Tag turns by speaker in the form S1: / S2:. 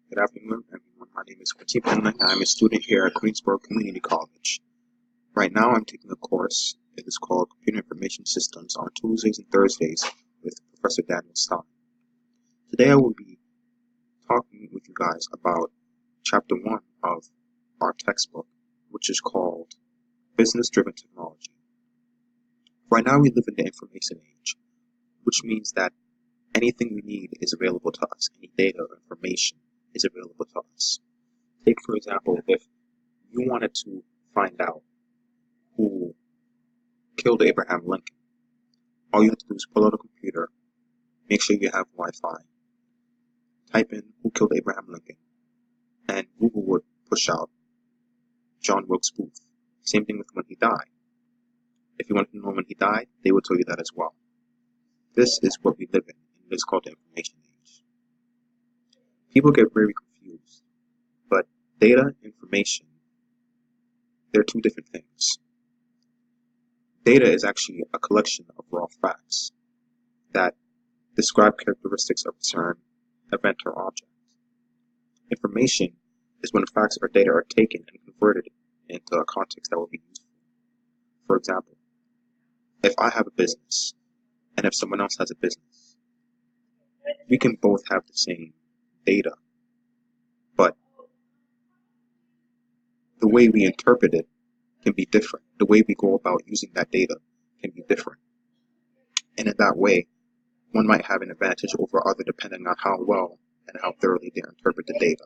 S1: Good afternoon, everyone. My name is Prateep Anand. I'm a student here at Queensborough Community College. Right now, I'm taking a course. It is called Computer Information Systems on Tuesdays and Thursdays with Professor Daniel Stein. Today, I will be talking with you guys about Chapter 1 of our textbook, which is called Business-Driven Technology. Right now, we live in the information age, which means that anything we need is available to us. Any data or information is available to us. Take, for example, if you wanted to find out who killed Abraham Lincoln, all you have to do is pull out a computer, make sure you have Wi-Fi, type in who killed Abraham Lincoln, and Google would push out John Wilkes Booth. Same thing with when he died. If you want to know when he died, they will tell you that as well. This is what we live in, and it is called the information age. People get very confused, but data, information, they're two different things. Data is actually a collection of raw facts that describe characteristics of a certain event or object. Information is when facts or data are taken and converted into a context that will be useful. For example, if I have a business and if someone else has a business, we can both have the same data, but the way we interpret it can be different. The way we go about using that data can be different. And in that way, one might have an advantage over other depending on how well and how thoroughly they interpret the data.